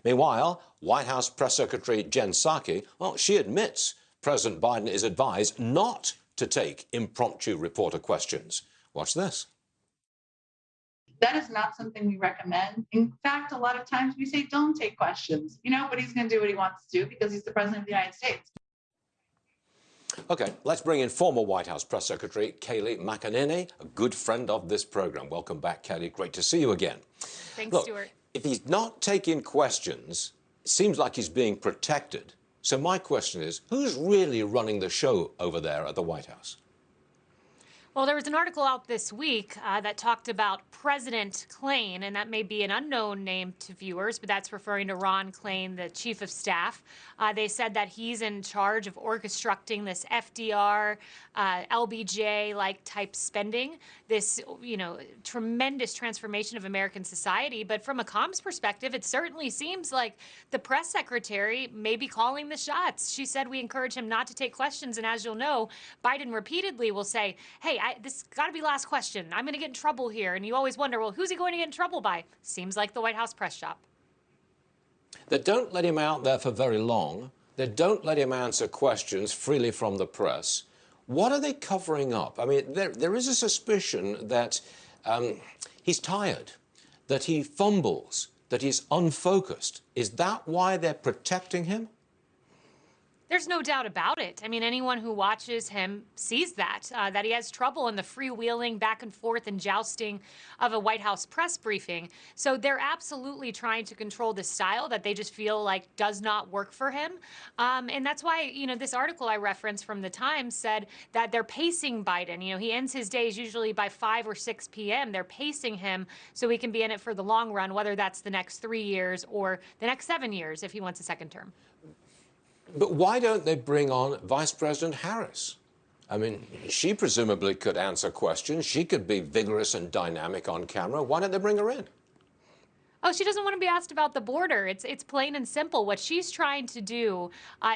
Meanwhile, White House Press Secretary Jen Psaki, well, she admits President Biden is advised not to take impromptu reporter questions. Watch this. That is not something we recommend. In fact, a lot of times we say don't take questions, but he's going to do what he wants to do because he's the president of the United States. OK, let's bring in former White House Press Secretary Kayleigh McEnany, a good friend of this program. Welcome back, Kayleigh. Great to see you again. Thanks, Look, Stuart. If he's not taking questions, it seems like he's being protected. So my question is, who's really running the show over there at the White House? Well, there was an article out this week that talked about President Klain, and that may be an unknown name to viewers, but that's referring to Ron Klain, the chief of staff. They said that he's in charge of orchestrating this FDR, LBJ-like type spending, this, tremendous transformation of American society. But from a comms perspective, it certainly seems like the press secretary may be calling the shots. She said we encourage him not to take questions. And as you'll know, Biden repeatedly will say, hey, this got to be last question. I'm going to get in trouble here. And you always wonder, well, who's he going to get in trouble by? Seems like the White House press shop. They don't let him out there for very long. They don't let him answer questions freely from the press. What are they covering up? I mean, there is a suspicion that he's tired, that he fumbles, that he's unfocused. Is that why they're protecting him? There's no doubt about it. I mean, anyone who watches him sees that he has trouble in the freewheeling back and forth and jousting of a White House press briefing. So they're absolutely trying to control the style that they just feel like does not work for him. And that's why, this article I referenced from the Times said that they're pacing Biden. He ends his days usually by 5 or 6 p.m. They're pacing him so he can be in it for the long run, whether that's the next 3 years or the next 7 years if he wants a second term. But why don't they bring on Vice President Harris? I mean, she presumably could answer questions. She could be vigorous and dynamic on camera. Why don't they bring her in? Oh, she doesn't want to be asked about the border. It's plain and simple. What she's trying to do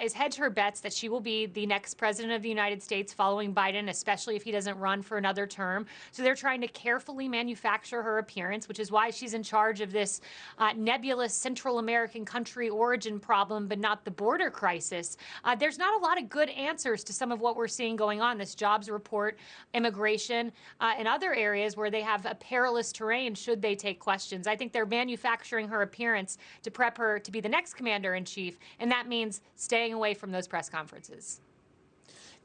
is hedge her bets that she will be the next president of the United States following Biden, especially if he doesn't run for another term. So they're trying to carefully manufacture her appearance, which is why she's in charge of this nebulous Central American country origin problem, but not the border crisis. There's not a lot of good answers to some of what we're seeing going on, this jobs report, immigration, and other areas where they have a perilous terrain should they take questions. I think they're manufacturing her appearance to prep her to be the next commander-in-chief, and that means staying away from those press conferences.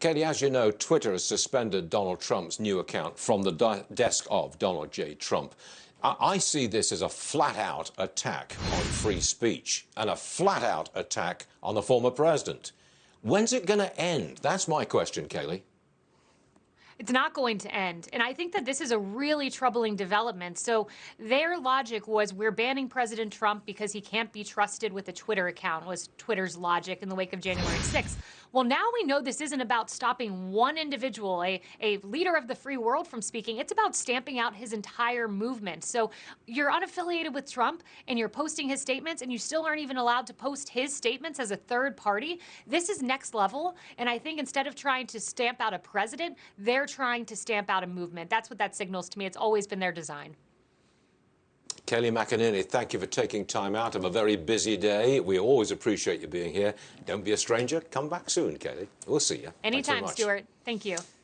Katie, as you know, Twitter has suspended Donald Trump's new account from the desk of Donald J. Trump. I see this as a flat-out attack on free speech and a flat-out attack on the former president. When's it going to end? That's my question, Kayleigh. It's not going to end. And I think that this is a really troubling development. So their logic was we're banning President Trump because he can't be trusted with a Twitter account, was Twitter's logic in the wake of January 6th. Well, now we know this isn't about stopping one individual, a leader of the free world, from speaking. It's about stamping out his entire movement. So you're unaffiliated with Trump and you're posting his statements and you still aren't even allowed to post his statements as a third party. This is next level. And I think instead of trying to stamp out a president, they're trying to stamp out a movement. That's what that signals to me. It's always been their design. Kayleigh McEnany, thank you for taking time out of a very busy day. We always appreciate you being here. Don't be a stranger. Come back soon, Kayleigh. We'll see you. Anytime, Stuart. Thank you.